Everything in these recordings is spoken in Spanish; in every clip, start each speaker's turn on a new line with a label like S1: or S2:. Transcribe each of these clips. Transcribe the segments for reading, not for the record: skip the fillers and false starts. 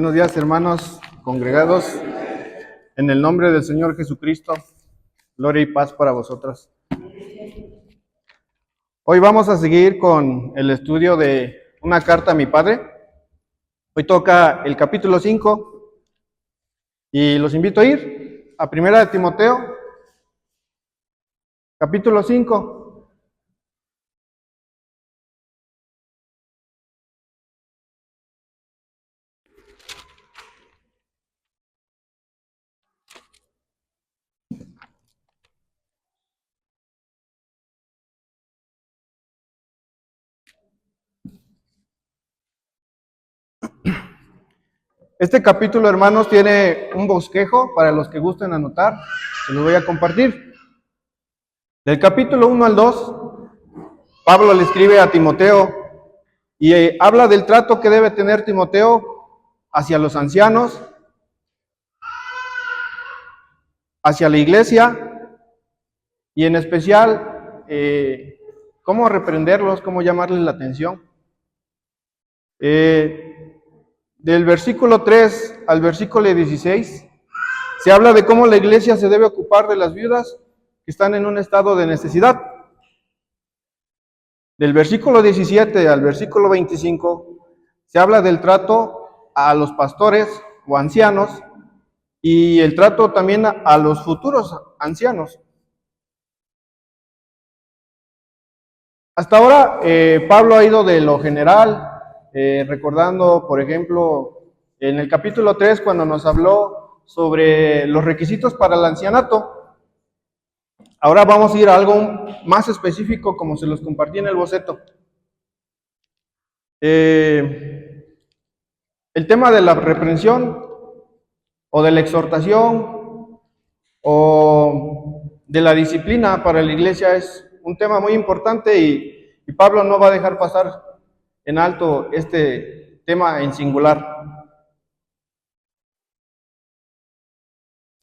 S1: Buenos días, hermanos congregados. En el nombre del Señor Jesucristo, gloria y paz para vosotros. Hoy vamos a seguir con el estudio de una carta a mi padre. Hoy toca el capítulo 5 y los invito a ir a Primera de Timoteo, capítulo 5. Este capítulo, hermanos, tiene un bosquejo para los que gusten anotar. Se los voy a compartir. Del capítulo 1 al 2, Pablo le escribe a Timoteo y habla del trato que debe tener Timoteo hacia los ancianos, hacia la iglesia y en especial cómo reprenderlos, cómo llamarles la atención. Del versículo 3 al versículo 16 se habla de cómo la iglesia se debe ocupar de las viudas que están en un estado de necesidad. Del versículo 17 al versículo 25 se habla del trato a los pastores o ancianos y el trato también a los futuros ancianos. Hasta ahora Pablo ha ido de lo general, recordando, por ejemplo, en el capítulo 3 cuando nos habló sobre los requisitos para el ancianato. Ahora vamos a ir a algo más específico, como se los compartí en el boceto. El tema de la reprensión o de la exhortación o de la disciplina para la iglesia es un tema muy importante y Pablo no va a dejar pasar en alto este tema en singular.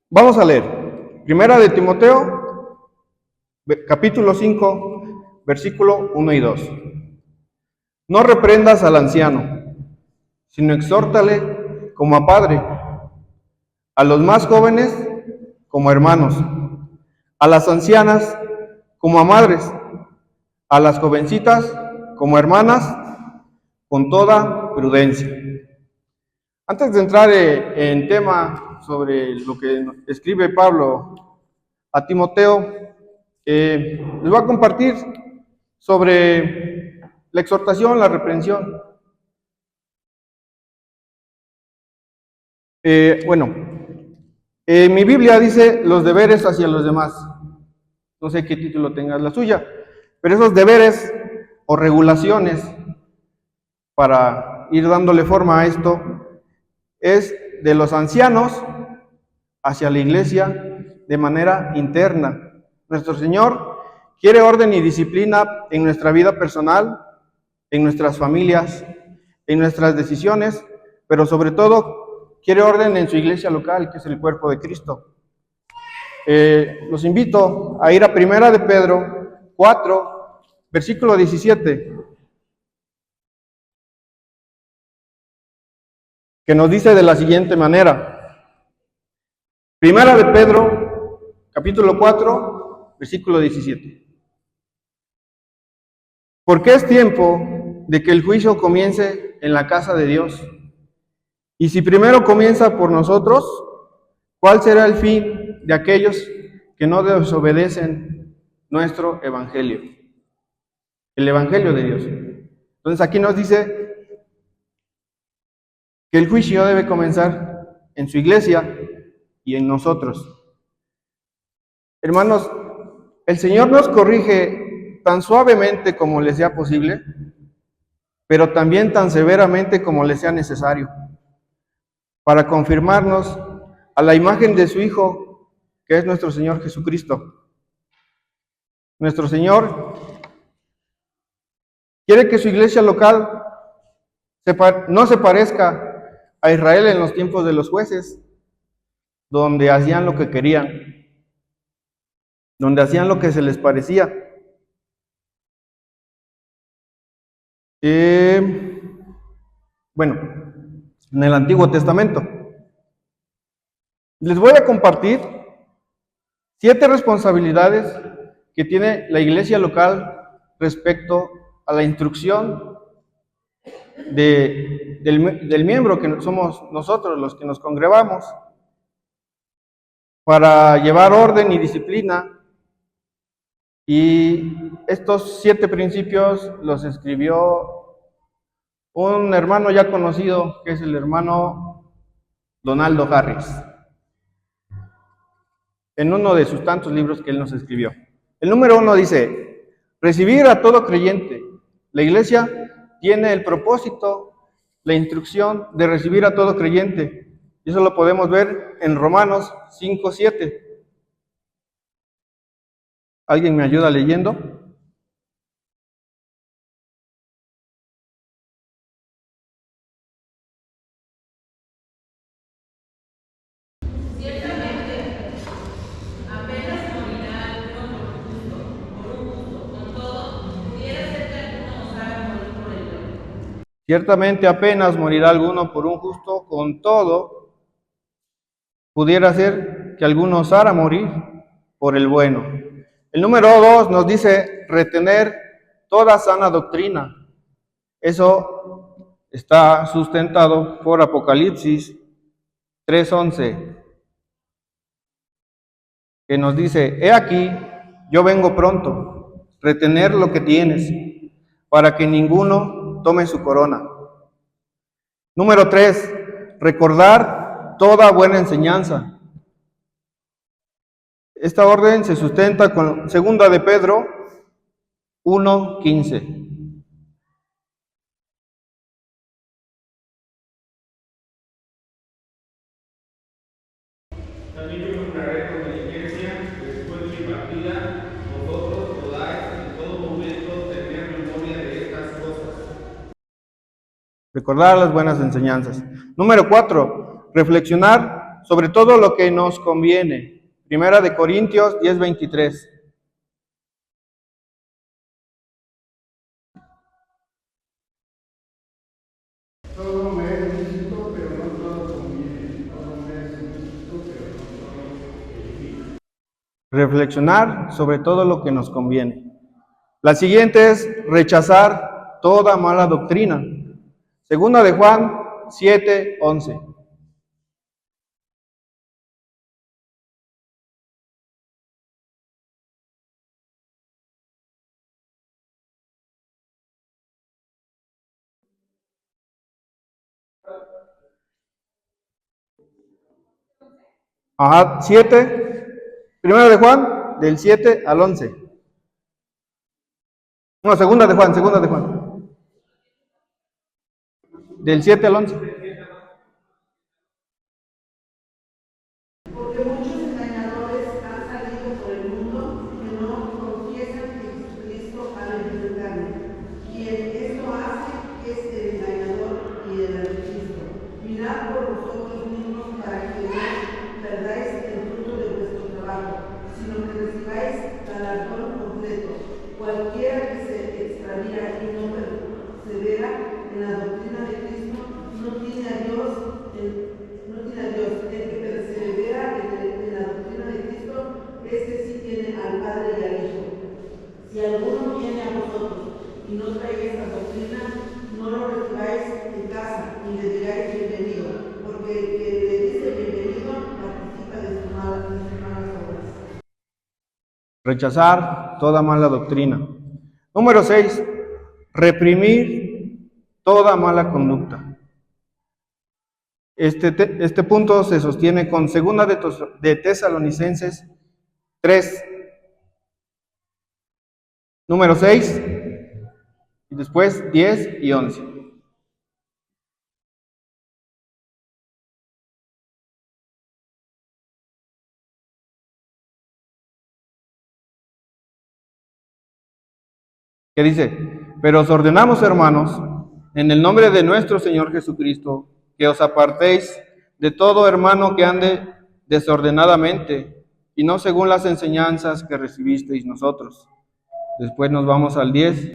S1: Vamos a leer Primera de Timoteo, capítulo 5, versículo 1 y 2. No reprendas al anciano, sino exhórtale como a padre, a los más jóvenes como hermanos, a las ancianas como a madres, a las jovencitas como hermanas, con toda prudencia. Antes de entrar en tema sobre lo que escribe Pablo a Timoteo, les voy a compartir sobre la exhortación, la reprensión. Mi Biblia dice los deberes hacia los demás. No sé qué título tenga la suya, pero esos deberes o regulaciones para ir dándole forma a esto es de los ancianos hacia la iglesia de manera interna. Nuestro Señor quiere orden y disciplina en nuestra vida personal, en nuestras familias, en nuestras decisiones, pero sobre todo quiere orden en su iglesia local, que es el cuerpo de Cristo. Los invito a ir a Primera de Pedro 4, versículo 17, que nos dice de la siguiente manera. Primera de Pedro, capítulo 4, versículo 17. Porque es tiempo de que el juicio comience en la casa de Dios. Y si primero comienza por nosotros, ¿cuál será el fin de aquellos que no desobedecen nuestro evangelio? El evangelio de Dios. Entonces aquí nos dice que el juicio debe comenzar en su iglesia y en nosotros. Hermanos, el Señor nos corrige tan suavemente como le sea posible, pero también tan severamente como le sea necesario, para confirmarnos a la imagen de su Hijo, que es nuestro Señor Jesucristo. Nuestro Señor quiere que su iglesia local no se parezca a Israel en los tiempos de los jueces, donde hacían lo que querían, donde hacían lo que se les parecía. en el Antiguo Testamento. Les voy a compartir 7 responsabilidades que tiene la iglesia local respecto a la instrucción del miembro que somos nosotros, los que nos congregamos, para llevar orden y disciplina. Y estos 7 principios los escribió un hermano ya conocido, que es el hermano Donaldo Harris, en uno de sus tantos libros que él nos escribió. El número 1 dice: recibir a todo creyente. La iglesia tiene el propósito, la instrucción de recibir a todo creyente. Y eso lo podemos ver en Romanos 5:7. ¿Alguien me ayuda leyendo? Ciertamente apenas morirá alguno por un justo, con todo, pudiera ser que alguno osara morir por el bueno. El número 2 nos dice retener toda sana doctrina. Eso está sustentado por Apocalipsis 3:11, que nos dice: he aquí, yo vengo pronto, retener lo que tienes, para que ninguno tome su corona. Número 3, recordar toda buena enseñanza. Esta orden se sustenta con 2 de Pedro 1:15.
S2: También yo procuraré con la iglesia, después de mi partida, vosotros podáis en todo momento tener memoria de estas cosas.
S1: Recordar las buenas enseñanzas. Número 4, reflexionar sobre todo lo que nos conviene. 1 Corintios 10:23.
S2: Todo me es lícito, pero no todo conviene. Todo me es lícito, pero no todo edifica.
S1: Reflexionar sobre todo lo que nos conviene. La siguiente es rechazar toda mala doctrina. 2 de Juan 7:11. Ajá, 7. 1 de Juan, del 7 al 11. No, 2 de Juan. Del 7 al 11.
S3: Porque muchos engañadores han salido por el mundo que no confiesan que Jesucristo ha venido en carne. Quien esto hace es el engañador y el anticristo. Mirad por vosotros mismos para que no perdáis el fruto de vuestro trabajo, sino que recibáis galardón completo. Cualquiera que se extravía y no persevera en la doctrina de Cristo no tiene a Dios. El que persevera en la doctrina de Cristo, este sí tiene al Padre y al Hijo. Si alguno viene a vosotros y no trae esta doctrina, no lo recibáis en casa, ni le digáis bienvenido, porque el que le dice bienvenido participa de sus malas obras.
S1: Rechazar toda mala doctrina. Número 6, reprimir toda mala conducta. Este punto se sostiene con 2 de Tesalonicenses 3, número 6, y después 10 y 11. Que dice: pero os ordenamos, hermanos, en el nombre de nuestro Señor Jesucristo, que os apartéis de todo hermano que ande desordenadamente y no según las enseñanzas que recibisteis nosotros. Después nos vamos al 10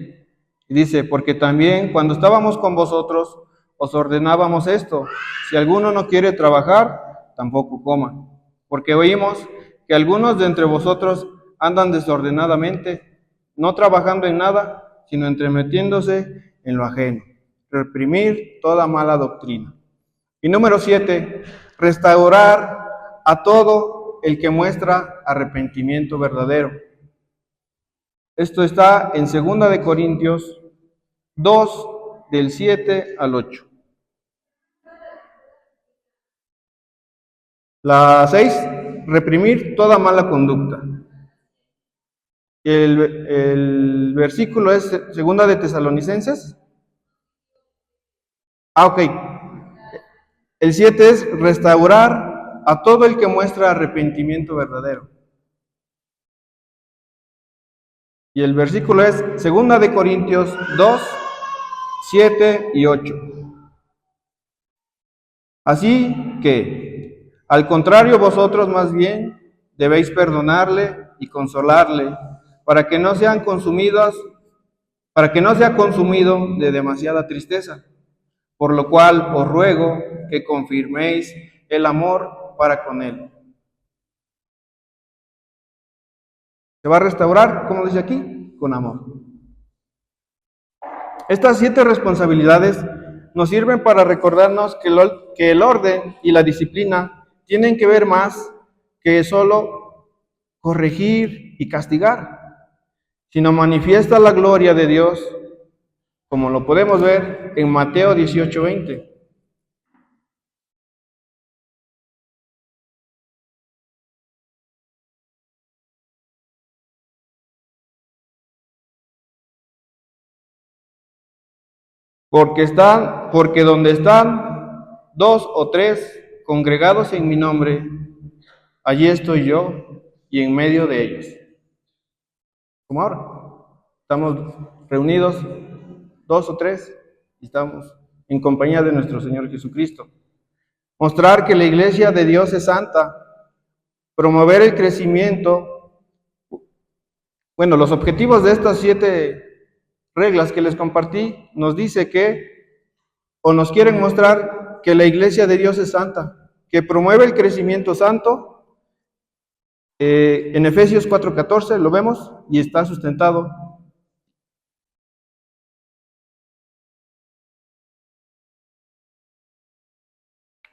S1: y dice: porque también cuando estábamos con vosotros os ordenábamos esto: si alguno no quiere trabajar, tampoco coma. Porque oímos que algunos de entre vosotros andan desordenadamente, no trabajando en nada, sino entremetiéndose en lo ajeno. Reprimir toda mala doctrina. Y número 7, restaurar a todo el que muestra arrepentimiento verdadero. Esto está en 2 de Corintios 2, del 7 al 8. La 6, reprimir toda mala conducta. El versículo es 2 de Tesalonicenses. Ok. El 7 es restaurar a todo el que muestra arrepentimiento verdadero. Y el versículo es 2 de Corintios 2, 7 y 8. Así que, al contrario, vosotros más bien debéis perdonarle y consolarle, para que no sea consumido de demasiada tristeza. Por lo cual os ruego que confirméis el amor para con él. Se va a restaurar, como dice aquí, con amor. Estas 7 responsabilidades nos sirven para recordarnos que el orden y la disciplina tienen que ver más que solo corregir y castigar, sino manifiesta la gloria de Dios, como lo podemos ver en Mateo 18:20. Porque donde están 2 o 3 congregados en mi nombre, allí estoy yo y en medio de ellos. Como ahora, estamos reunidos 2 o 3 y estamos en compañía de nuestro Señor Jesucristo. Mostrar que la iglesia de Dios es santa, promover el crecimiento. Bueno, los objetivos de estas 7 reglas que les compartí nos dice o nos quieren mostrar que la iglesia de Dios es santa, que promueve el crecimiento santo. En Efesios 4:14 lo vemos y está sustentado.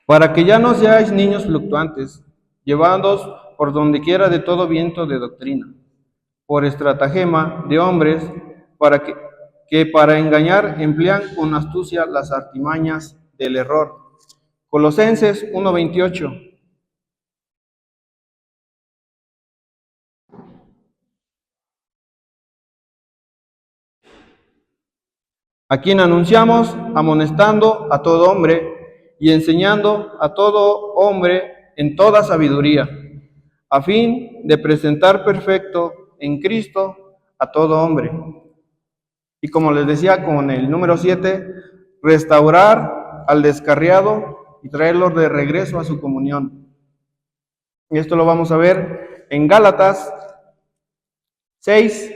S1: Para que ya no seáis niños fluctuantes, llevándoos por donde quiera de todo viento de doctrina, por estratagema de hombres, que para engañar emplean con astucia las artimañas del error. Colosenses 1:28. A quien anunciamos, amonestando a todo hombre y enseñando a todo hombre en toda sabiduría, a fin de presentar perfecto en Cristo a todo hombre. Y como les decía con el número 7, restaurar al descarriado y traerlo de regreso a su comunión. Y esto lo vamos a ver en Gálatas 6,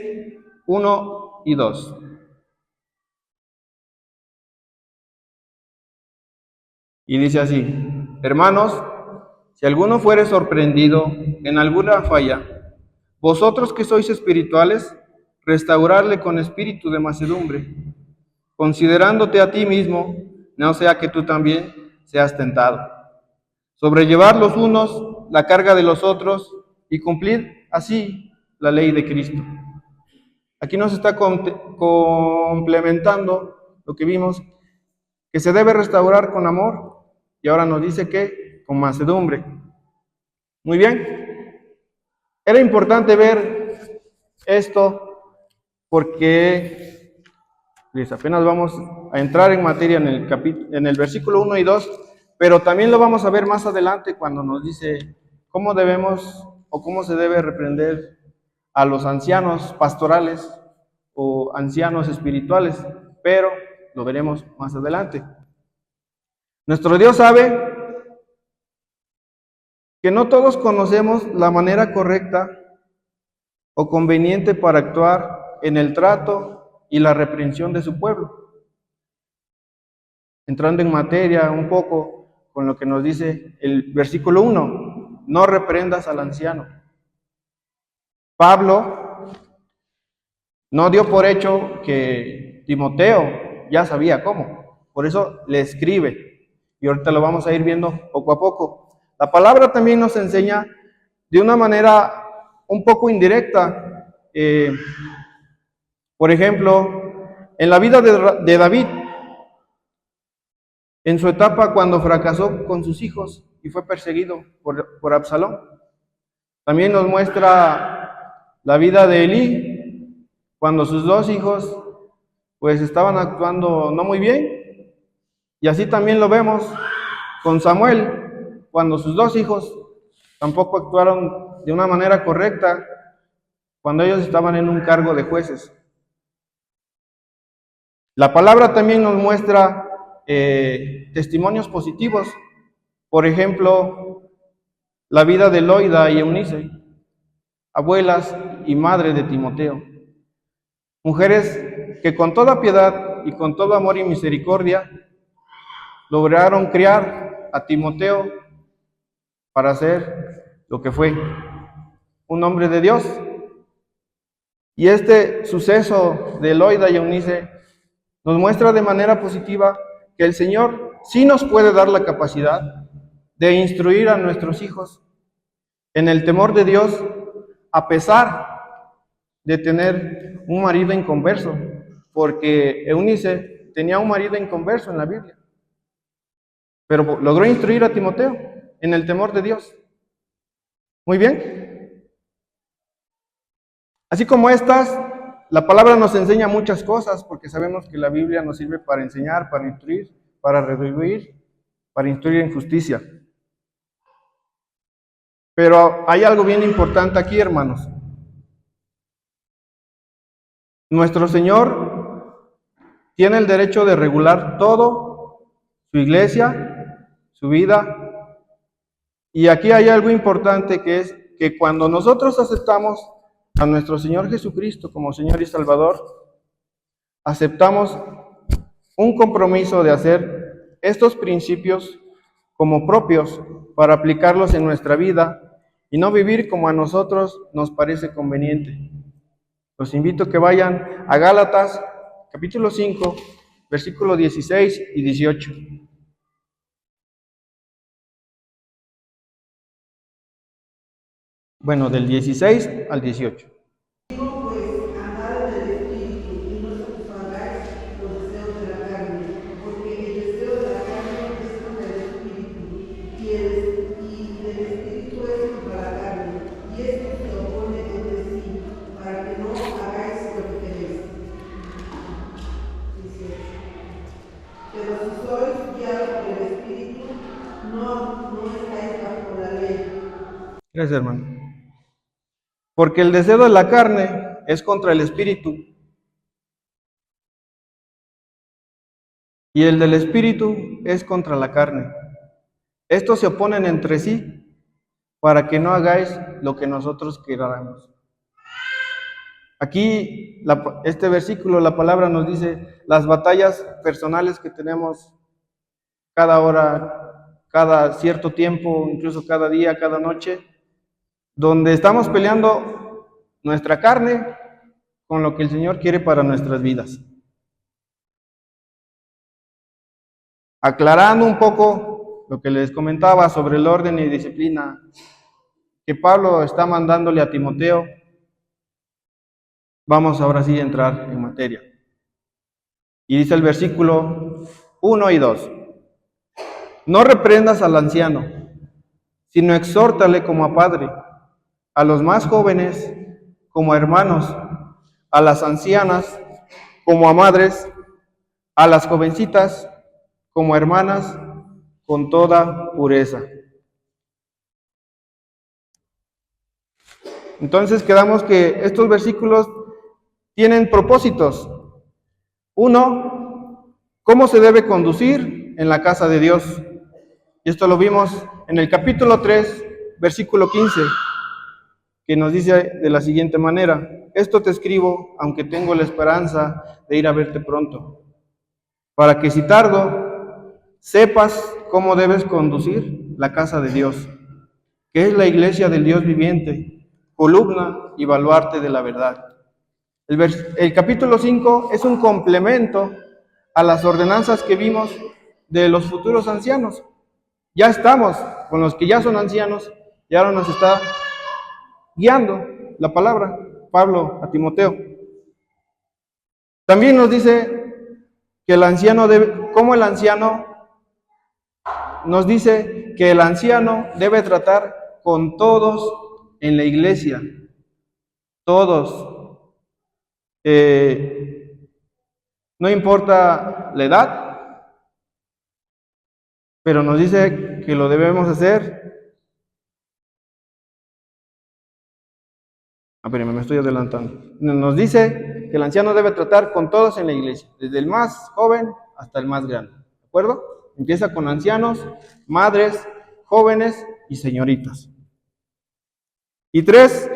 S1: 1 y 2. Y dice así: hermanos, si alguno fuere sorprendido en alguna falla, vosotros que sois espirituales, restaurarle con espíritu de mansedumbre, considerándote a ti mismo, no sea que tú también seas tentado. Sobrellevar los unos la carga de los otros y cumplir así la ley de Cristo. Aquí nos está complementando lo que vimos, que se debe restaurar con amor, y ahora nos dice que con mansedumbre. Muy bien. Era importante ver esto porque apenas vamos a entrar en materia en el versículo 1 y 2, pero también lo vamos a ver más adelante cuando nos dice cómo debemos o cómo se debe reprender a los ancianos pastorales o ancianos espirituales, pero lo veremos más adelante. Nuestro Dios sabe que no todos conocemos la manera correcta o conveniente para actuar en el trato y la reprensión de su pueblo. entrando en materia un poco con lo que nos dice el versículo 1, no reprendas al anciano. Pablo no dio por hecho que Timoteo ya sabía cómo, por eso le escribe, y ahorita lo vamos a ir viendo poco a poco. La palabra también nos enseña de una manera un poco indirecta. Por ejemplo, en la vida de David, en su etapa cuando fracasó con sus hijos y fue perseguido por Absalón. También nos muestra la vida de Elí, cuando sus dos hijos pues estaban actuando no muy bien. Y así también lo vemos con Samuel, cuando sus dos hijos tampoco actuaron de una manera correcta, cuando ellos estaban en un cargo de jueces. La palabra también nos muestra testimonios positivos. Por ejemplo, la vida de Loida y Eunice, abuelas y madre de Timoteo. Mujeres que con toda piedad y con todo amor y misericordia lograron criar a Timoteo para ser lo que fue, un hombre de Dios. Y este suceso de Loida y Eunice nos muestra de manera positiva que el Señor sí nos puede dar la capacidad de instruir a nuestros hijos en el temor de Dios, a pesar de tener un marido inconverso, porque Eunice tenía un marido inconverso en la Biblia, pero logró instruir a Timoteo en el temor de Dios. Muy bien. Así como estas, la palabra nos enseña muchas cosas, porque sabemos que la Biblia nos sirve para enseñar, para instruir, para redarguir, para instruir en justicia. Pero hay algo bien importante aquí, hermanos. Nuestro Señor tiene el derecho de regular todo, su iglesia, su vida. Y aquí hay algo importante, que es que cuando nosotros aceptamos a nuestro Señor Jesucristo como Señor y Salvador, aceptamos un compromiso de hacer estos principios como propios para aplicarlos en nuestra vida y no vivir como a nosotros nos parece conveniente. Los invito a que vayan a Gálatas, capítulo 5, versículos 16 y 18. Bueno, del 16 al 18.
S3: Digo pues, andad en el Espíritu y no satisfagáis los deseos de la carne, porque el deseo de la carne es contra el Espíritu, y el Espíritu es contra la carne, y estos se oponen entre sí, para que no hagáis lo que queréis. 18. Pero si sois guiados por el Espíritu, no estáis bajo la ley.
S1: Gracias, hermano. Porque el deseo de la carne es contra el Espíritu, y el del Espíritu es contra la carne. Estos se oponen entre sí para que no hagáis lo que nosotros queramos. Aquí, este versículo, la palabra nos dice las batallas personales que tenemos cada hora, cada cierto tiempo, incluso cada día, cada noche, donde estamos peleando nuestra carne con lo que el Señor quiere para nuestras vidas. Aclarando un poco lo que les comentaba sobre el orden y disciplina que Pablo está mandándole a Timoteo, vamos ahora sí a entrar en materia. Y dice el versículo 1 y 2. No reprendas al anciano, sino exhórtale como a padre, a los más jóvenes como a hermanos, a las ancianas como a madres, a las jovencitas como a hermanas, con toda pureza. Entonces quedamos que estos versículos tienen propósitos. Uno, cómo se debe conducir en la casa de Dios. Y esto lo vimos en el capítulo 3, versículo 15, que nos dice de la siguiente manera: esto te escribo, aunque tengo la esperanza de ir a verte pronto, para que si tardo, sepas cómo debes conducir la casa de Dios, que es la iglesia del Dios viviente, columna y baluarte de la verdad. El capítulo 5 es un complemento a las ordenanzas que vimos de los futuros ancianos. Ya estamos con los que ya son ancianos y ahora nos está guiando la palabra, Pablo a Timoteo. También nos dice que el anciano debe, como el anciano nos dice que el anciano debe tratar con todos en la iglesia, todos. No importa la edad, pero nos dice que lo debemos hacer. Pero me estoy adelantando. Nos dice que el anciano debe tratar con todos en la iglesia, desde el más joven hasta el más grande. ¿De acuerdo? Empieza con ancianos, madres, jóvenes y señoritas. Y 3,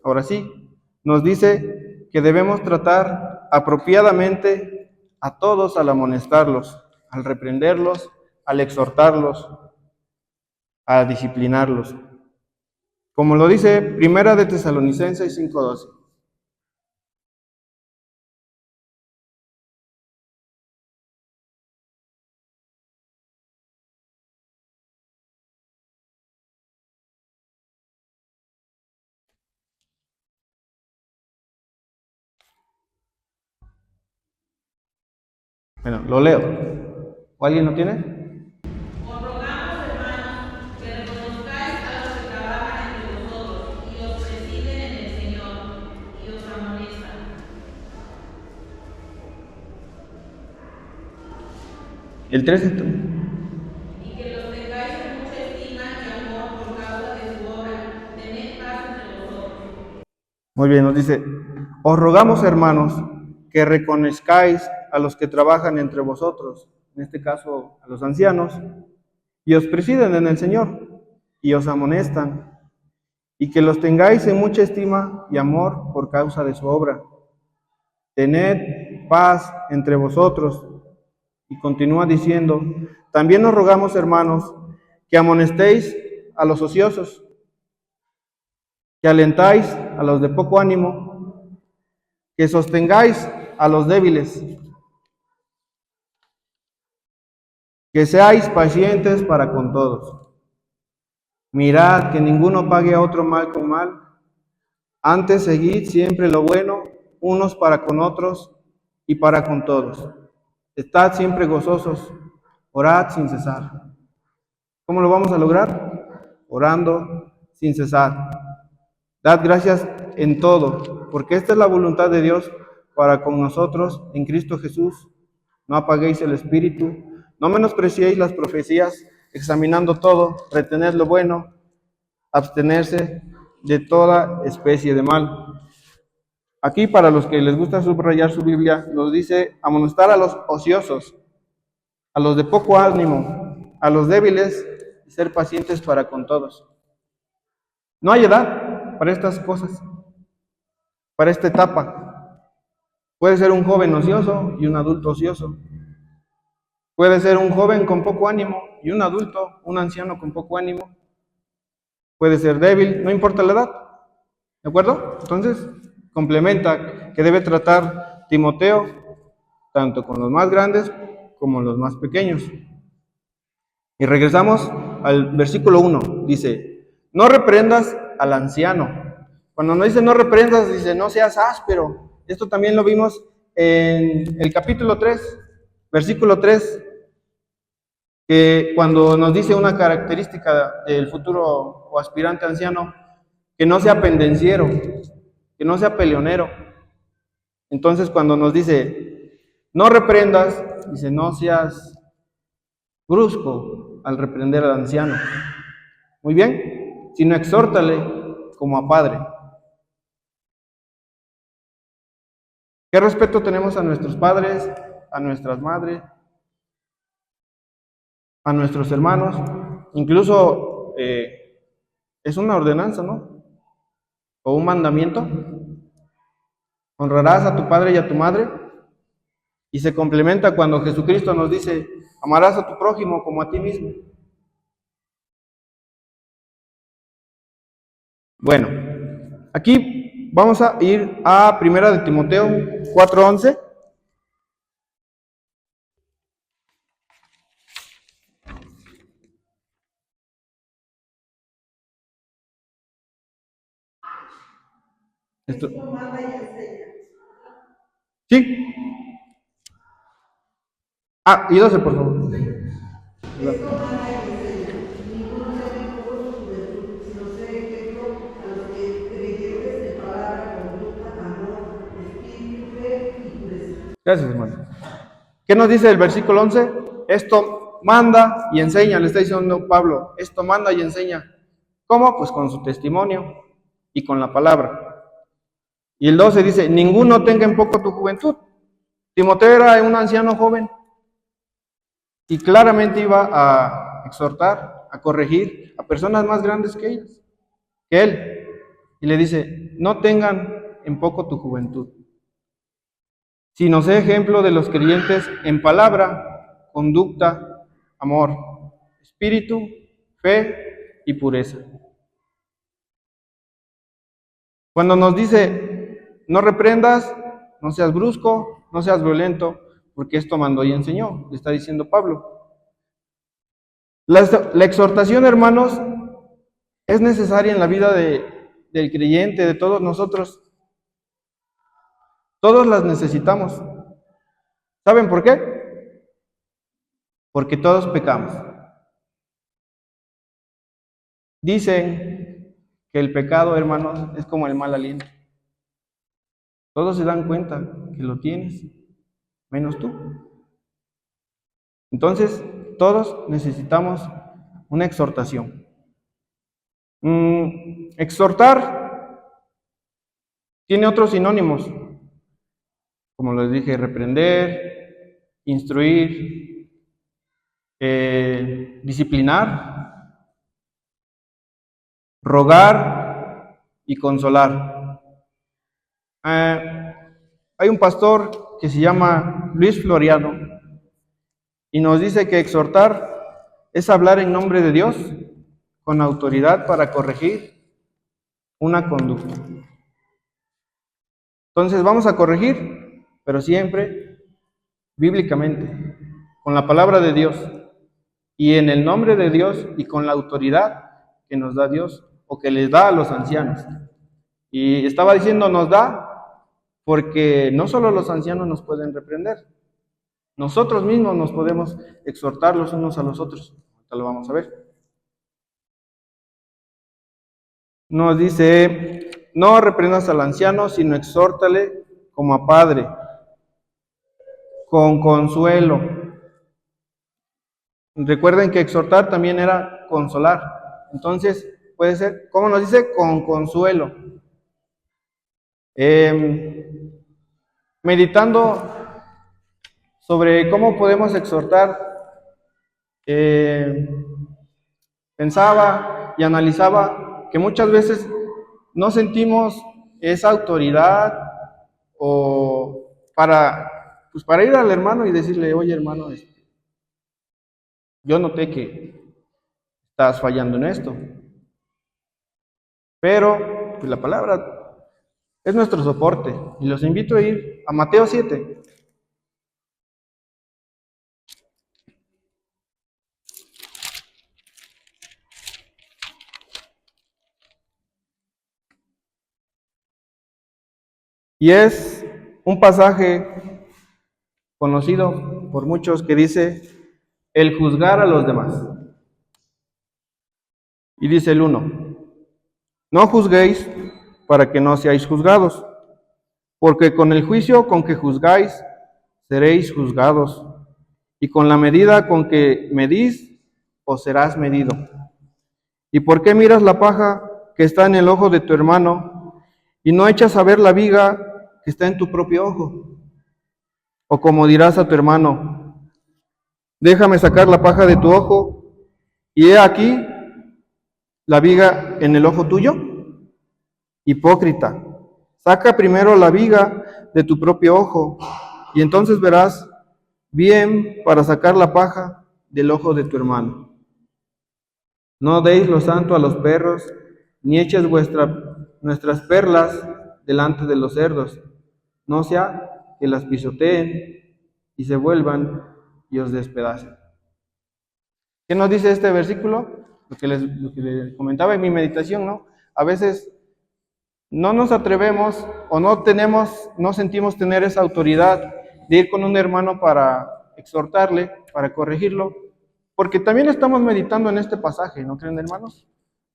S1: ahora sí, nos dice que debemos tratar apropiadamente a todos al amonestarlos, al reprenderlos, al exhortarlos, a disciplinarlos. Como lo dice Primera de Tesalonicenses 5:12. Bueno, lo leo. ¿O alguien lo tiene?
S4: Os rogamos, hermanos, que reconozcáis a los que trabajan entre vosotros y os presiden en el Señor y os amonestan.
S1: El 13.
S4: Y que los tengáis en mucha estima y amor por causa de su obra. Tened paz entre vosotros.
S1: Muy bien, nos dice, os rogamos, hermanos, que reconozcáis a los que trabajan entre vosotros, en este caso a los ancianos, y os presiden en el Señor, y os amonestan, y que los tengáis en mucha estima y amor por causa de su obra. Tened paz entre vosotros. Y continúa diciendo, también os rogamos, hermanos, que amonestéis a los ociosos, que alentáis a los de poco ánimo, que sostengáis a los débiles, que seáis pacientes para con todos. Mirad que ninguno pague a otro mal con mal, antes seguid siempre lo bueno, unos para con otros y para con todos. Estad siempre gozosos, orad sin cesar. ¿Cómo lo vamos a lograr? Orando sin cesar. Dad gracias en todo, porque esta es la voluntad de Dios para con nosotros en Cristo Jesús. No apaguéis el espíritu, no menospreciéis las profecías, examinando todo, retened lo bueno, abstenerse de toda especie de mal. Aquí, para los que les gusta subrayar su Biblia, nos dice amonestar a los ociosos, a los de poco ánimo, a los débiles, y ser pacientes para con todos. No hay edad para estas cosas, para esta etapa. Puede ser un joven ocioso y un adulto ocioso. Puede ser un joven con poco ánimo y un adulto, un anciano con poco ánimo. Puede ser débil, no importa la edad. ¿De acuerdo? Entonces, complementa que debe tratar Timoteo tanto con los más grandes como los más pequeños. Y regresamos al versículo 1. Dice, no reprendas al anciano. Cuando nos dice no reprendas, dice no seas áspero. Esto también lo vimos en el capítulo 3, versículo 3, que cuando nos dice una característica del futuro o aspirante anciano, que no sea pendenciero, que no sea peleonero. Entonces cuando nos dice, no reprendas, dice, no seas brusco al reprender al anciano. Muy bien, sino exhórtale como a padre. ¿Qué respeto tenemos a nuestros padres, a nuestras madres, a nuestros hermanos? Incluso es una ordenanza, ¿no? O un mandamiento. Honrarás a tu padre y a tu madre. Y se complementa cuando Jesucristo nos dice, Amarás a tu prójimo como a ti mismo. Bueno, aquí vamos a ir a 1 de Timoteo 4:11. Esto,
S3: Esto manda y enseña.
S1: ¿sí? Y 12, por favor.
S3: Esto manda y enseña. Ninguno tenga en poco su juventud, sino sea ejemplo a los que creyentes de palabra, conducta, amor, espíritu, fe y pureza.
S1: Gracias, hermano. ¿Qué nos dice el versículo 11? Esto manda y enseña, le está diciendo Pablo, esto manda y enseña. ¿Cómo? Pues con su testimonio y con la palabra. Y el 12 dice, ninguno tenga en poco tu juventud. Timoteo era un anciano joven y claramente iba a exhortar, a corregir a personas más grandes que él. Y le dice, no tengan en poco tu juventud, sino sé ejemplo de los creyentes en palabra, conducta, amor, espíritu, fe y pureza. Cuando nos dice, no reprendas, no seas brusco, no seas violento, porque esto mandó y enseñó, le está diciendo Pablo. La exhortación, hermanos, es necesaria en la vida del creyente, de todos nosotros. Todos las necesitamos. ¿Saben por qué? Porque todos pecamos. Dicen que el pecado, hermanos, es como el mal aliento. Todos se dan cuenta que lo tienes, menos tú. Entonces, todos necesitamos una exhortación. Exhortar tiene otros sinónimos, como les dije, reprender, instruir, disciplinar, rogar y consolar. Hay un pastor que se llama Luis Floriano y nos dice que exhortar es hablar en nombre de Dios con autoridad para corregir una conducta. Entonces vamos a corregir, pero siempre bíblicamente, con la palabra de Dios y en el nombre de Dios y con la autoridad que nos da Dios o que les da a los ancianos. Y estaba diciendo nos da porque no solo los ancianos nos pueden reprender, nosotros mismos nos podemos exhortar los unos a los otros. Ahorita lo vamos a ver. Nos dice, no reprendas al anciano, sino exhórtale como a padre, con consuelo. Recuerden que exhortar también era consolar. Entonces, puede ser, ¿cómo nos dice? Con consuelo. Meditando sobre cómo podemos exhortar, pensaba y analizaba que muchas veces no sentimos esa autoridad o para ir al hermano y decirle, oye hermano, yo noté que estás fallando en esto. Pero pues, la palabra es nuestro soporte y los invito a ir a Mateo 7. Y es un pasaje conocido por muchos que dice el juzgar a los demás. Y dice el 1, no juzguéis para que no seáis juzgados, porque con el juicio con que juzgáis seréis juzgados, y con la medida con que medís os serás medido. ¿Y por qué miras la paja que está en el ojo de tu hermano y no echas a ver la viga que está en tu propio ojo? O como dirás a tu hermano, déjame sacar la paja de tu ojo, y he aquí la viga en el ojo tuyo. Hipócrita, saca primero la viga de tu propio ojo, y entonces verás bien para sacar la paja del ojo de tu hermano. No deis lo santo a los perros, ni eches nuestras perlas delante de los cerdos, no sea que las pisoteen y se vuelvan y os despedacen. ¿Qué nos dice este versículo? Lo que les comentaba en mi meditación, ¿no? A veces no nos atrevemos o no sentimos tener esa autoridad de ir con un hermano para exhortarle, para corregirlo, porque también estamos meditando en este pasaje, ¿no creen, hermanos?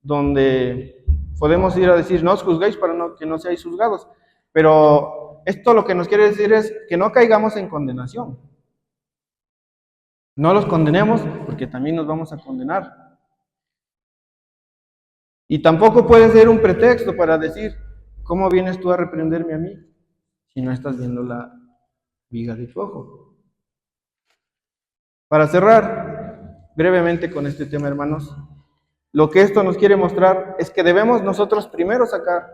S1: Donde podemos ir a decir, no os juzguéis para que no seáis juzgados. Pero esto lo que nos quiere decir es que no caigamos en condenación. No los condenemos porque también nos vamos a condenar. Y tampoco puede ser un pretexto para decir, ¿cómo vienes tú a reprenderme a mí si no estás viendo la viga de tu ojo? Para cerrar brevemente con este tema, hermanos, lo que esto nos quiere mostrar es que debemos nosotros primero sacar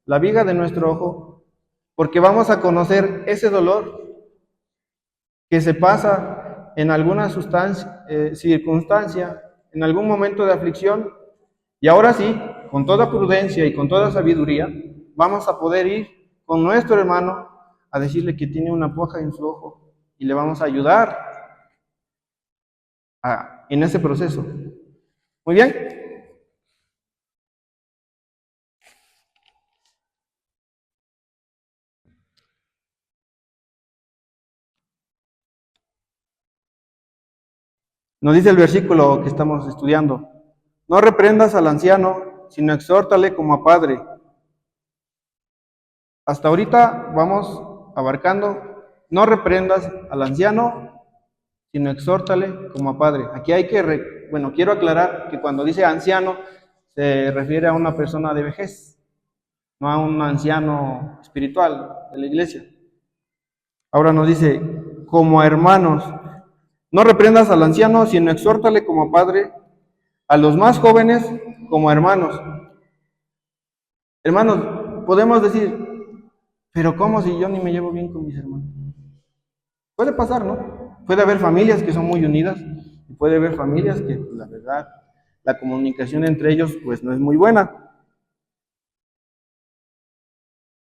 S1: la viga de nuestro ojo, porque vamos a conocer ese dolor que se pasa en alguna circunstancia, en algún momento de aflicción, y ahora sí, con toda prudencia y con toda sabiduría, vamos a poder ir con nuestro hermano a decirle que tiene una paja en su ojo y le vamos a ayudar en ese proceso. Muy bien. Nos dice el versículo que estamos estudiando: no reprendas al anciano, sino exhórtale como a padre. Hasta ahorita vamos abarcando, no reprendas al anciano, sino exhórtale como a padre. Aquí quiero aclarar que cuando dice anciano, se refiere a una persona de vejez, no a un anciano espiritual de la iglesia. Ahora nos dice, como a hermanos, no reprendas al anciano, sino exhórtale como a padre, a los más jóvenes como hermanos. Hermanos, podemos decir, pero ¿cómo si yo ni me llevo bien con mis hermanos? Puede pasar, ¿no? Puede haber familias que son muy unidas y puede haber familias que, la verdad, la comunicación entre ellos pues no es muy buena.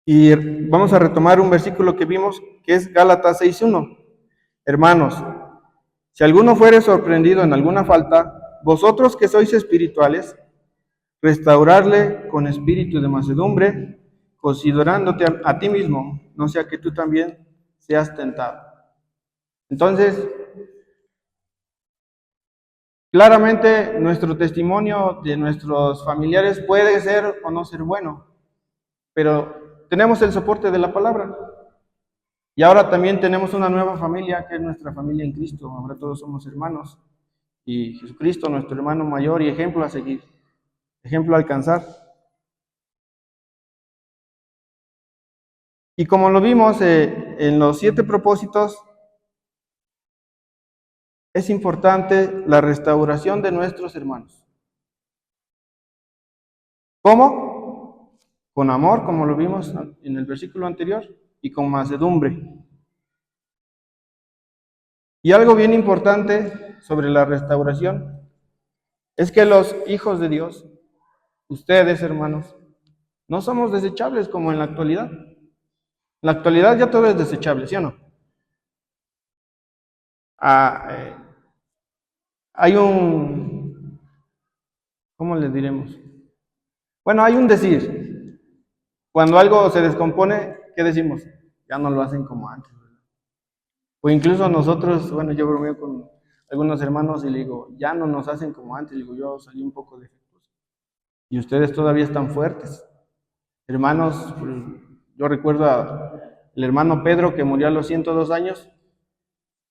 S1: Y vamos a retomar un versículo que vimos, que es Gálatas 6:1. Hermanos, si alguno fuere sorprendido en alguna falta, vosotros que sois espirituales, restaurarle con espíritu de mansedumbre, considerándote a ti mismo, no sea que tú también seas tentado. Entonces, claramente nuestro testimonio de nuestros familiares puede ser o no ser bueno, pero tenemos el soporte de la palabra. Y ahora también tenemos una nueva familia, que es nuestra familia en Cristo. Ahora todos somos hermanos. Y Jesucristo, nuestro hermano mayor y ejemplo a seguir, ejemplo a alcanzar. Y como lo vimos en los 7 propósitos, es importante la restauración de nuestros hermanos. ¿Cómo? Con amor, como lo vimos en el versículo anterior, y con mansedumbre. Y algo bien importante sobre la restauración es que los hijos de Dios, ustedes, hermanos, no somos desechables como en la actualidad. En la actualidad ya todo es desechable, ¿sí o no? Hay ¿cómo le diremos? Bueno, hay un decir. Cuando algo se descompone, ¿qué decimos? Ya no lo hacen como antes, ¿verdad? O incluso nosotros, bueno, yo bromeo con algunos hermanos y le digo, ya no nos hacen como antes. Le digo, yo salí un poco defectuoso. Y ustedes todavía están fuertes. Hermanos, pues, yo recuerdo al hermano Pedro que murió a los 102 años,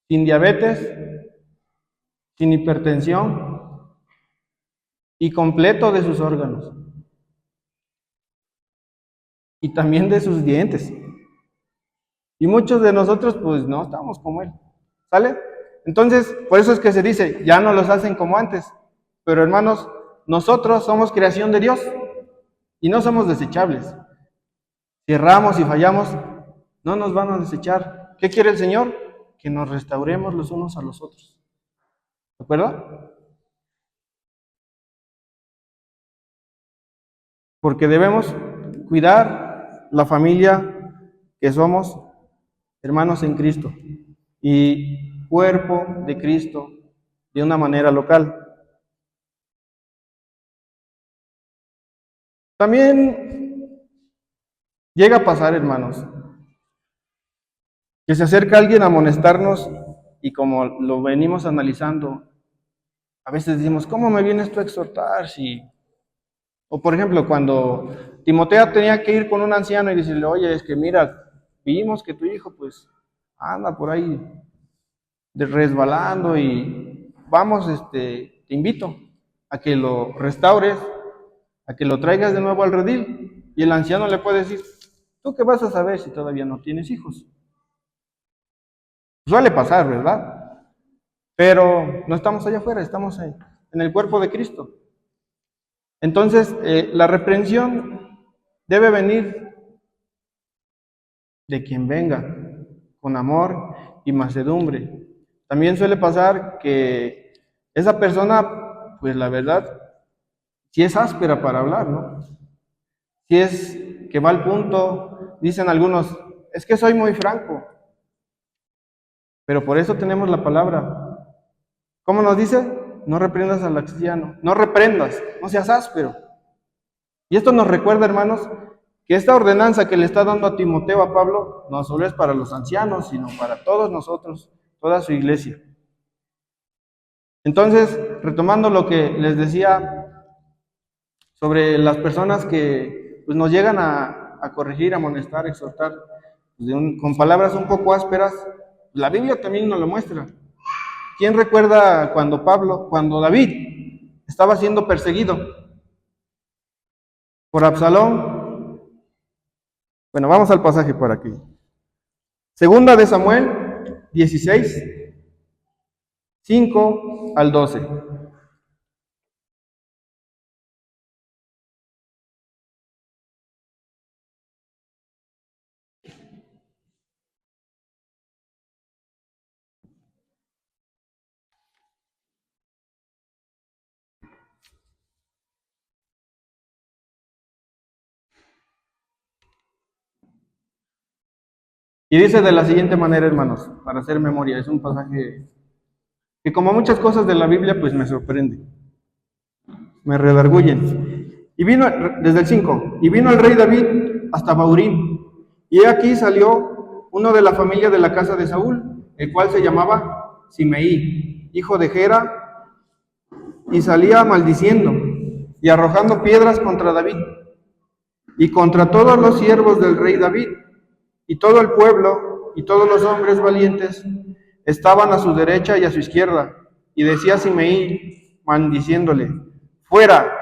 S1: sin diabetes, sin hipertensión y completo de sus órganos. Y también de sus dientes. Y muchos de nosotros, pues no estamos como él. ¿Sale? Entonces, por eso es que se dice, ya no los hacen como antes. Pero hermanos, nosotros somos creación de Dios y no somos desechables. Si erramos y fallamos, no nos van a desechar. ¿Qué quiere el Señor? que nos restauremos los unos a los otros. ¿De acuerdo? Porque debemos cuidar la familia que somos, hermanos en Cristo, y cuerpo de Cristo de una manera local. También llega a pasar, hermanos, que se acerca alguien a amonestarnos y como lo venimos analizando, a veces decimos, ¿cómo me vienes tú a exhortar? O por ejemplo, cuando Timoteo tenía que ir con un anciano y decirle, oye, es que mira, vimos que tu hijo pues anda por ahí resbalando y vamos, te invito a que lo restaures, a que lo traigas de nuevo al redil. Y el anciano le puede decir, ¿tú qué vas a saber si todavía no tienes hijos? Suele pasar, ¿verdad? Pero no estamos allá afuera, estamos en el cuerpo de Cristo. Entonces, la reprensión debe venir de quien venga, con amor y mansedumbre. También suele pasar que esa persona, pues la verdad, si es áspera para hablar, ¿no? Si es que va al punto, dicen algunos, es que soy muy franco, pero por eso tenemos la palabra. ¿Cómo nos dice? No reprendas al anciano, no reprendas, no seas áspero. Y esto nos recuerda, hermanos, que esta ordenanza que le está dando a Timoteo, a Pablo, no solo es para los ancianos, sino para todos nosotros, toda su iglesia. Entonces, retomando lo que les decía sobre las personas que pues, nos llegan a corregir, a amonestar, a exhortar, pues, con palabras un poco ásperas, la Biblia también nos lo muestra. ¿Quién recuerda cuando David estaba siendo perseguido por Absalón? Bueno, vamos al pasaje por aquí. Segunda de Samuel 16, 5 al 12. Y dice de la siguiente manera, hermanos, para hacer memoria, es un pasaje que como muchas cosas de la Biblia, pues me sorprende, me redarguyen. Y vino, desde el 5, y vino el rey David hasta Baurín, y aquí salió uno de la familia de la casa de Saúl, el cual se llamaba Simeí, hijo de Gera, y salía maldiciendo y arrojando piedras contra David y contra todos los siervos del rey David. Y todo el pueblo y todos los hombres valientes estaban a su derecha y a su izquierda. Y decía Simeí, maldiciéndole, fuera,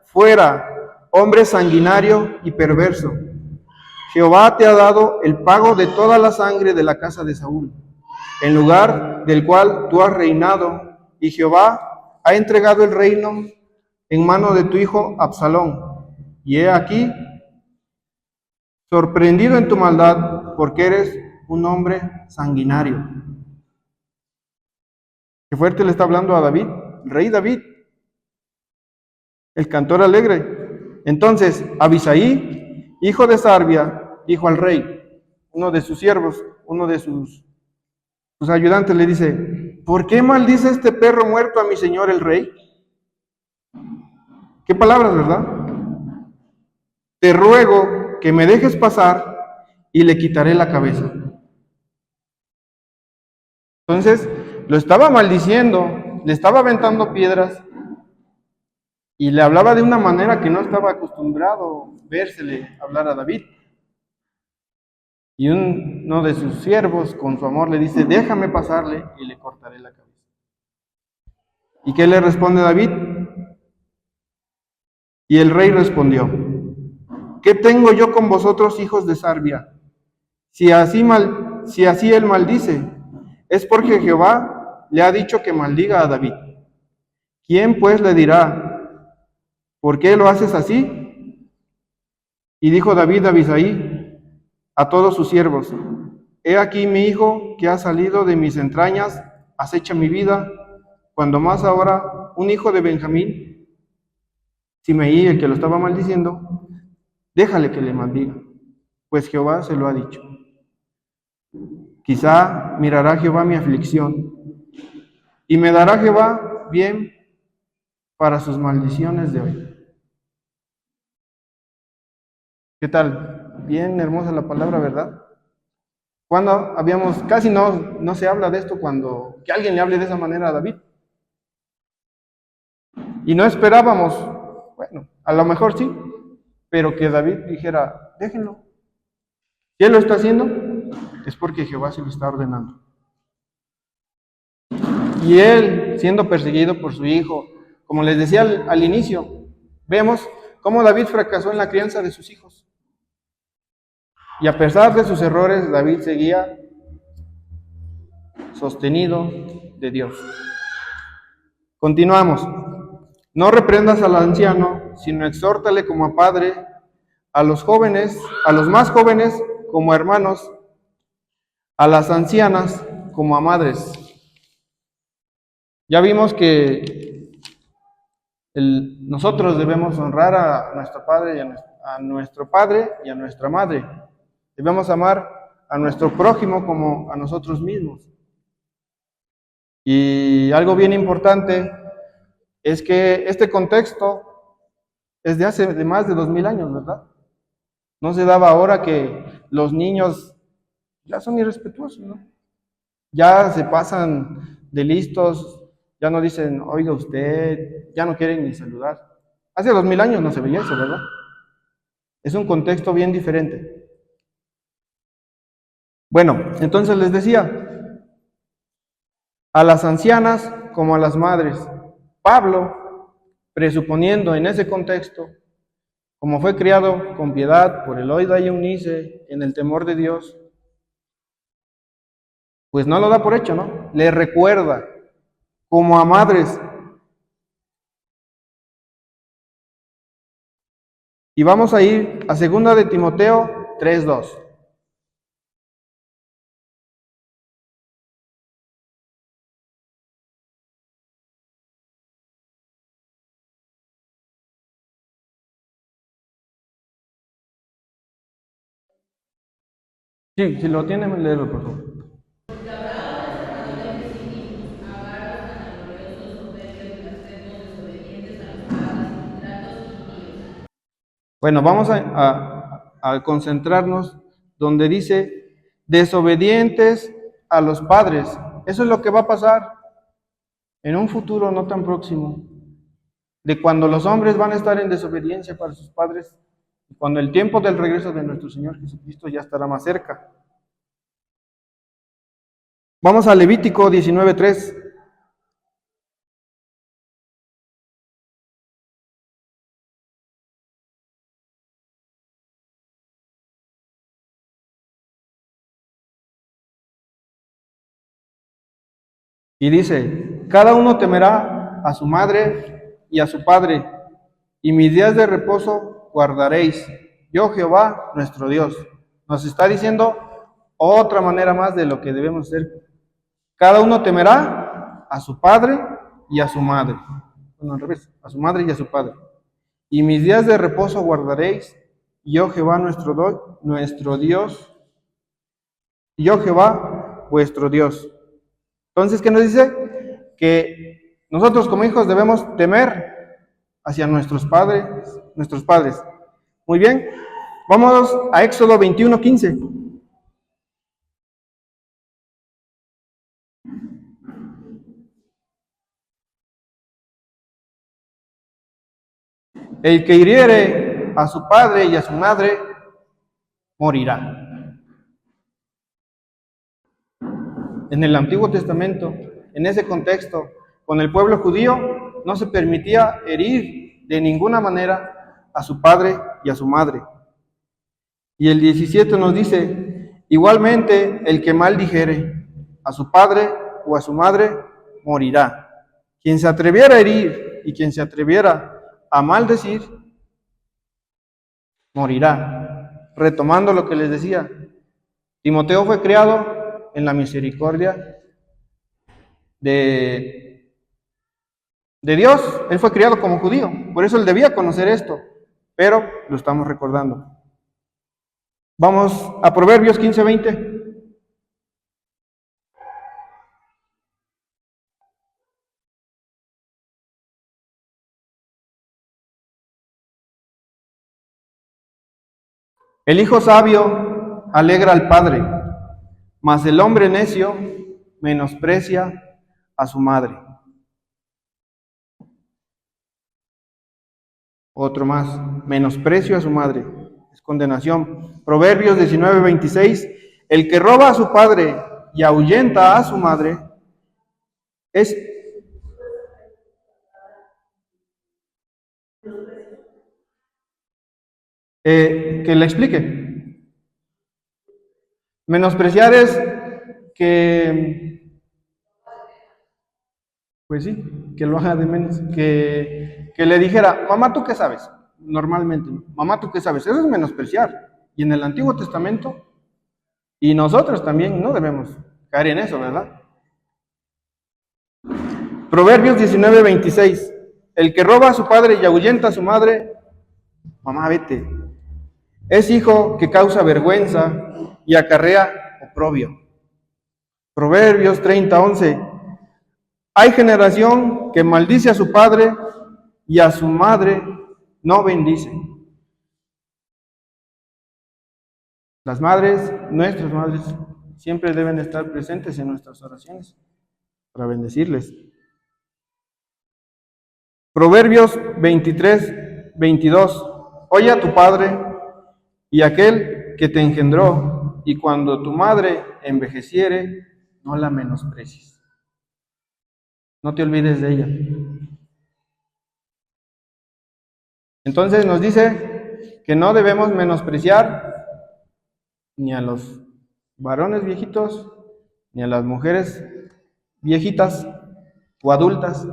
S1: fuera, hombre sanguinario y perverso. Jehová te ha dado el pago de toda la sangre de la casa de Saúl, en lugar del cual tú has reinado, y Jehová ha entregado el reino en mano de tu hijo Absalón. Y he aquí, sorprendido en tu maldad, porque eres un hombre sanguinario. Qué fuerte le está hablando a David, el rey David, el cantor alegre. Entonces, Abisaí, hijo de Sarbia, dijo al rey, uno de sus siervos, uno de sus ayudantes, le dice, ¿por qué maldice este perro muerto a mi señor el rey? Qué palabras, ¿verdad? Te ruego que me dejes pasar y le quitaré la cabeza. Entonces, lo estaba maldiciendo, le estaba aventando piedras y le hablaba de una manera que no estaba acostumbrado vérsele hablar a David. Y uno de sus siervos, con su amor, le dice, déjame pasarle y le cortaré la cabeza. ¿Y qué le responde David? Y el rey respondió, ¿qué tengo yo con vosotros, hijos de Sarbia? Si así él maldice, es porque Jehová le ha dicho que maldiga a David. ¿Quién pues le dirá, por qué lo haces así? Y dijo David a Abisaí, a todos sus siervos, he aquí mi hijo que ha salido de mis entrañas, acecha mi vida, cuando más ahora un hijo de Benjamín, Simeí, el que lo estaba maldiciendo, déjale que le maldiga, pues Jehová se lo ha dicho. Quizá mirará Jehová mi aflicción, y me dará Jehová bien para sus maldiciones de hoy. ¿Qué tal? Bien hermosa la palabra, ¿verdad? Cuando casi no se habla de esto cuando que alguien le hable de esa manera a David. Y no esperábamos, bueno, a lo mejor sí, pero que David dijera, déjenlo. Si él lo está haciendo, es porque Jehová se lo está ordenando. Y él, siendo perseguido por su hijo, como les decía al inicio, vemos cómo David fracasó en la crianza de sus hijos. Y a pesar de sus errores, David seguía sostenido de Dios. Continuamos. No reprendas al anciano, sino exhórtale como a padre, a los jóvenes, a los más jóvenes como a hermanos, a las ancianas como a madres. Ya vimos que nosotros debemos honrar a nuestro padre y a nuestro padre y a nuestra madre. Debemos amar a nuestro prójimo como a nosotros mismos. Y algo bien importante es que este contexto es de hace más de 2000 años, ¿verdad? No se daba ahora que los niños ya son irrespetuosos, ¿no? Ya se pasan de listos, ya no dicen, oiga usted, ya no quieren ni saludar. Hace 2000 años no se veía eso, ¿verdad? Es un contexto bien diferente. Bueno, entonces les decía, a las ancianas como a las madres. Pablo, presuponiendo en ese contexto, como fue criado con piedad por Eloida y Eunice en el temor de Dios, pues no lo da por hecho, ¿no? Le recuerda como a madres. Y vamos a ir a 2 de Timoteo 3:2. Sí, si lo tienen, léelo, por favor. Bueno, vamos a concentrarnos donde dice desobedientes a los padres. Eso es lo que va a pasar en un futuro no tan próximo, de cuando los hombres van a estar en desobediencia para sus padres, y cuando el tiempo del regreso de nuestro Señor Jesucristo ya estará más cerca. Vamos a Levítico 19:3. Y dice, cada uno temerá a su madre y a su padre, y mis días de reposo guardaréis, yo Jehová nuestro Dios. Nos está diciendo otra manera más de lo que debemos hacer. Cada uno temerá a su padre y a su madre. Bueno, al revés, a su madre y a su padre. Y mis días de reposo guardaréis, yo Jehová nuestro Dios, yo Jehová vuestro Dios. Entonces, ¿qué nos dice? Que nosotros como hijos debemos temer hacia nuestros padres. Muy bien, vamos a Éxodo 21:15. El que hiriere a su padre y a su madre, morirá. En el Antiguo Testamento, en ese contexto, con el pueblo judío, no se permitía herir de ninguna manera a su padre y a su madre. Y el 17 nos dice, igualmente el que maldijere a su padre o a su madre, morirá. Quien se atreviera a herir y quien se atreviera a maldecir, morirá. Retomando lo que les decía, Timoteo fue criado en la misericordia de Dios. Él fue criado como judío, por eso él debía conocer esto, pero lo estamos recordando. Vamos a Proverbios 15:20. El hijo sabio alegra al padre, mas el hombre necio menosprecia a su madre. Otro más, menosprecio a su madre, es condenación. Proverbios 19:26, el que roba a su padre y ahuyenta a su madre es... que le explique. Menospreciar es que, pues sí, que lo haga de menos, que le dijera, mamá, ¿tú qué sabes? Normalmente, mamá, ¿tú qué sabes? Eso es menospreciar. Y en el Antiguo Testamento, y nosotros también no debemos caer en eso, ¿verdad? Proverbios 19:26, el que roba a su padre y ahuyenta a su madre, mamá, vete, es hijo que causa vergüenza y acarrea oprobio. Proverbios 30:11, hay generación que maldice a su padre y a su madre no bendice. Las madres, nuestras madres, siempre deben estar presentes en nuestras oraciones para bendecirles. Proverbios 23:22, oye a tu padre y aquel que te engendró, y cuando tu madre envejeciere, no la menosprecies. No te olvides de ella. Entonces nos dice que no debemos menospreciar ni a los varones viejitos, ni a las mujeres viejitas o adultas.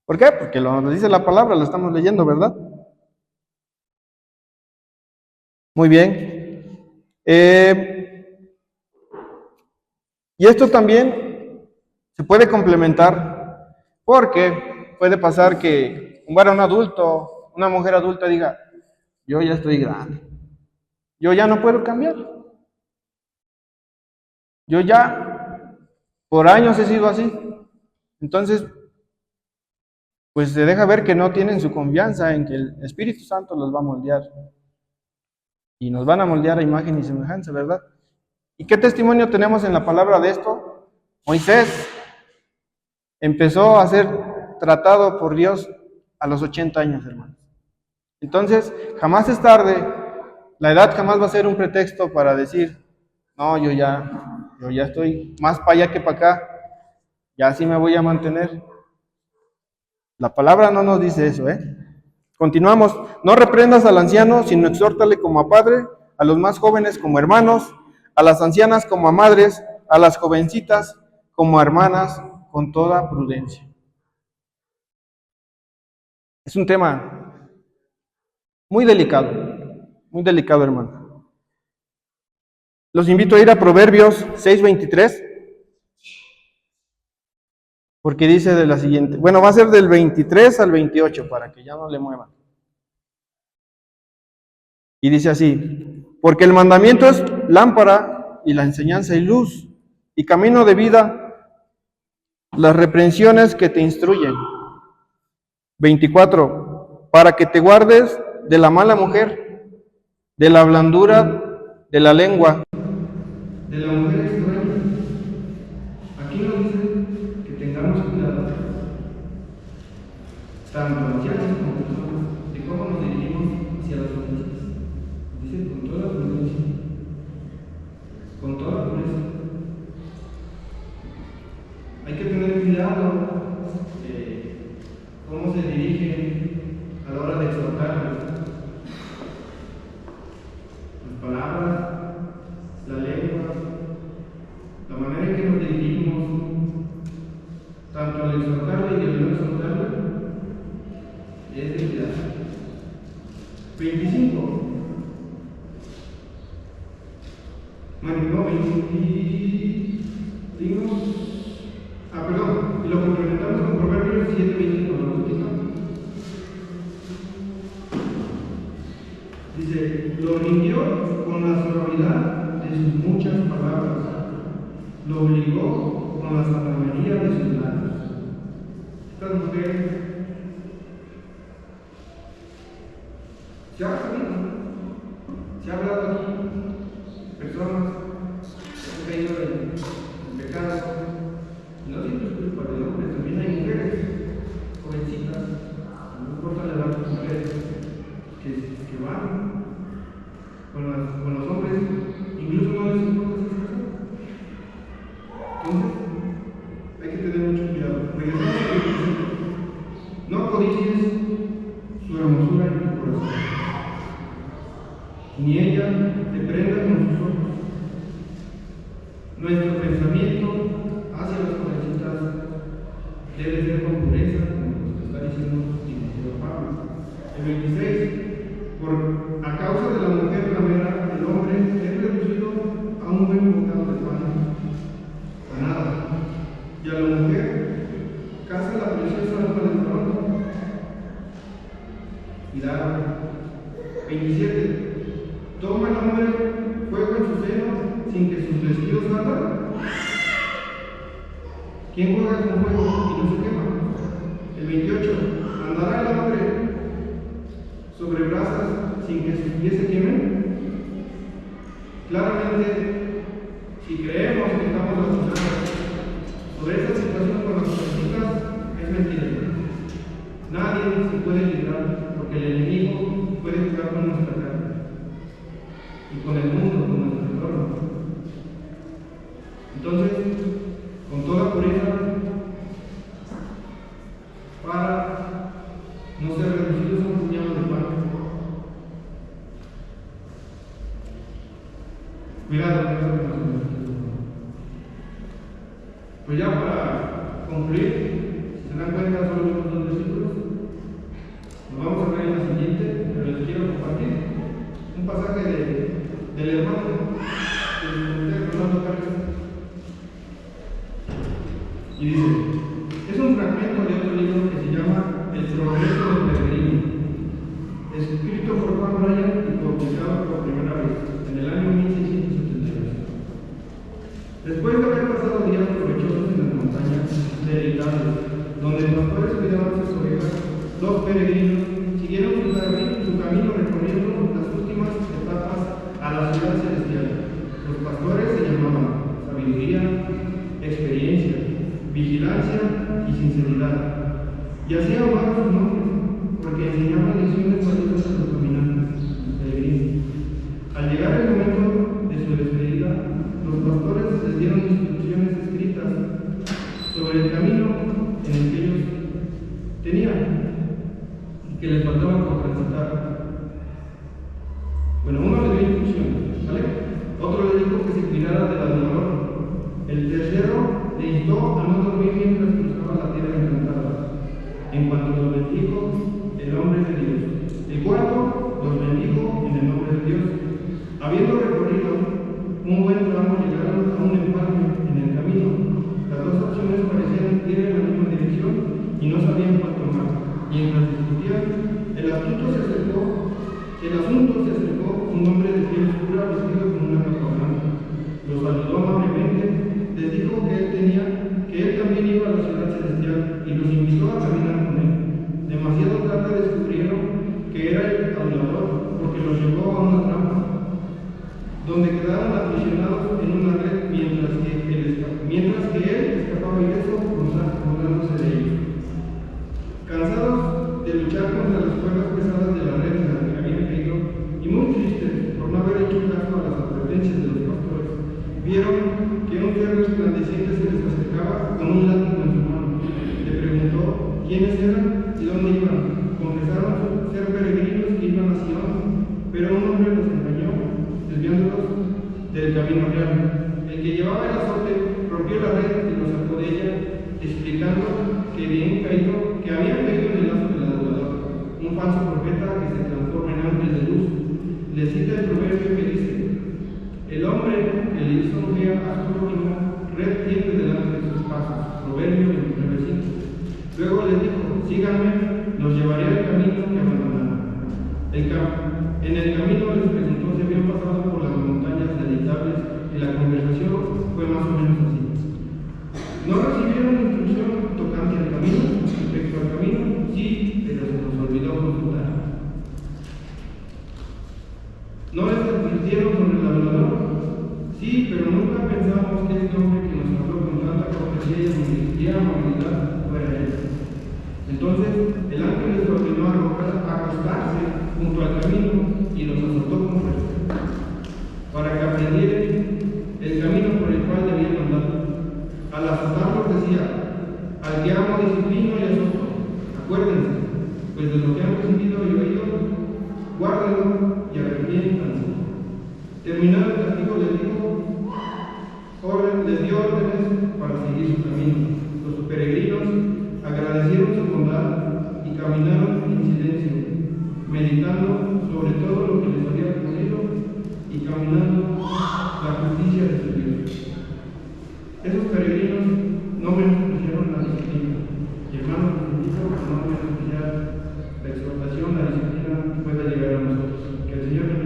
S1: ¿Por qué? Porque lo dice la palabra, lo estamos leyendo, ¿verdad? Muy bien. Y esto también se puede complementar porque puede pasar que un varón adulto, una mujer adulta diga, yo ya estoy grande, yo ya no puedo cambiar. Yo ya por años he sido así. Entonces, pues se deja ver que no tienen su confianza en que el Espíritu Santo los va a moldear. Y nos van a moldear a imagen y semejanza, ¿verdad? ¿Y qué testimonio tenemos en la palabra de esto? Moisés empezó a ser tratado por Dios a los 80 años, hermanos. Entonces, jamás es tarde. La edad jamás va a ser un pretexto para decir, no, yo ya estoy más para allá que para acá, ya así me voy a mantener. La palabra no nos dice eso, ¿eh? Continuamos. No reprendas al anciano, sino exhórtale como a padre, a los más jóvenes como hermanos, a las ancianas como a madres, a las jovencitas como a hermanas, con toda prudencia. Es un tema muy delicado, hermano. Los invito a ir a Proverbios 6:23, porque dice de la siguiente, bueno, va a ser del 23 al 28, para que ya no le muevan. Y dice así, porque el mandamiento es lámpara y la enseñanza y luz, y camino de vida, las reprensiones que te instruyen. 24, para que te guardes de la mala mujer, de la blandura de la lengua, de la mujer extraña. Aquí nos dice que tengamos cuidado, tanto ancianos como personas, de cómo nos dirigimos hacia las jovencitas. Dice con toda prudencia, con toda pureza. Hay que tener cuidado de cómo se dirigen a la hora de exhortarles. Las palabras, la lengua, la manera en que nos dirigimos, tanto al exhortarle y al no exhortarle, es de cuidado. 25.
S5: No, 20. Perdón, y lo complementamos con Proverbios 7:21, ¿no? Dice, lo rindió con la suavidad de sus muchas palabras, lo obligó con la sabiduría de sus labios. Estas mujeres se ha hablado aquí, personas que han caído en pecado, y no siempre es culpa de hombres, también hay mujeres, jovencitas, no importa la edad de las mujeres, que van con los hombres, incluso no les importa si se casan. Entonces, hay que tener mucho cuidado. Regresamos a lo que dice: no codicies su hermosura en tu corazón, ni ella te prenda con sus ojos. Nuestro pensamiento hacia las jovencitas debe ser con pureza, como nos está diciendo Timoteo Pablo. El 26, a causa de la mujer ramera, el hombre es reducido a un buen bocado de pan, a nada, y a la mujer caza la preciosa alma del varón. Cuidado. 27, toma el hombre fuego en su seno sin que sus vestidos ardan. ¿Quién juega con fuego y no se quema? El 28, andará el hombre sobre brasas sin que sus pies se quemen. Claramente, si creemos que estamos bautizados sobre esta situación con las jovencitas, es mentira. Nadie se puede librar, porque el enemigo puede jugar con nuestra carne y con el mundo, con nuestro entorno. Entonces, con toda pureza, para no ser reducidos a un puñado de pan. Cuidado con eso que nos necesitamos. Pues ya para concluir, si se dan cuenta, solo vimos 2 versículos. Nos vamos a ver en la siguiente, pero les quiero compartir un pasaje del hermano Fernando Cárdenas. Y dice, es un fragmento de otro libro que se llama El progreso del peregrino, escrito por Juan Bryan y publicado por primera vez en el año 1672. Después de haber pasado días provechosos en las montañas de Italia, donde los pastores cuidaban sus ovejas, los peregrinos siguieron su camino recorriendo las últimas etapas a la ciudad celestial. Los pastores se llamaban sabiduría, experiencia, vigilancia y sinceridad, y hacían amar sus nombres, porque enseñaban lecciones valiosas a los caminantes, los peregrinos. Al llegar el momento de su despedida, los pastores les dieron instrucciones escritas sobre el camino en el que ellos tenían y que les faltaba por transitar. Bueno, uno le dio instrucciones, ¿vale? Otro le dijo que se cuidara del adorador. El tercero le instó a no dormir mientras cruzaba la tierra encantada, en cuanto lo bendijo el hombre de Dios. El cuarto los bendijo en el nombre de Dios. Habiendo recorrido un buen tramo, llegaron a un empalme en el camino. Las dos opciones parecían ir en la misma dirección y no sabían cuál tomar. Mientras discutían, el asunto se acercó un hombre de piel oscura vestido con una capa blanca. Los saludó amablemente, les dijo que él también iba a la ciudad celestial y los invitó a caminar con él. Demasiado tarde descubrieron que era el adulador, porque los llevó a una trampa, donde quedaron aprisionados en una red mientras que él escapaba ileso burlándose de ellos. Cansados de luchar contra las cuerdas pesadas de la red en la que habían caído y muy tristes por no haber hecho caso a las advertencias de los pastores, vieron que un ser resplandeciente se les acercaba con un látigo en su mano. Le preguntó quiénes eran y dónde iban. Confesaron ser peregrinos que iban a Sion, pero un hombre los engañó, desviándolos del camino real. El que llevaba el azote rompió la red y los sacó de ella, explicando que habían caído en el lazo del adulador, un falso profeta que se transforma en ángel de luz. Le cita el proverbio que dice: el hombre que Proverbios 29:5. Luego les dijo: síganme, los llevaré al camino que abandonarán. En el camino les preguntó si habían pasado por las montañas deleitables, y la conversación fue más o menos así. ¿No recibieron instrucción tocante al camino, respecto al camino? Sí, pero se nos olvidó consultar. ¿No les advirtieron sobre el hablador? Sí, pero nunca pensamos que este hombre que nos habló con tanta cortesía y amabilidad fuera él. Entonces el ángel les ordenó acostarse junto al camino y los azotó con fuerza, para que aprendieran el camino por el cual debían andar. Al azotarlos decía: al que amo disciplino y azoto. Acuérdense, pues de lo que han recibido y oído, guárdenlo y arrepiéntanse. Terminado el castigo les dio órdenes para seguir su camino. Los peregrinos agradecieron su bondad y caminaron en silencio, meditando sobre todo lo que les había ocurrido y caminando la justicia de su Dios. Esos peregrinos no menospreciaron la disciplina. Y hermanos, les invito a no menospreciar la exhortación, la disciplina que pueda llegar a nosotros. Que el Señor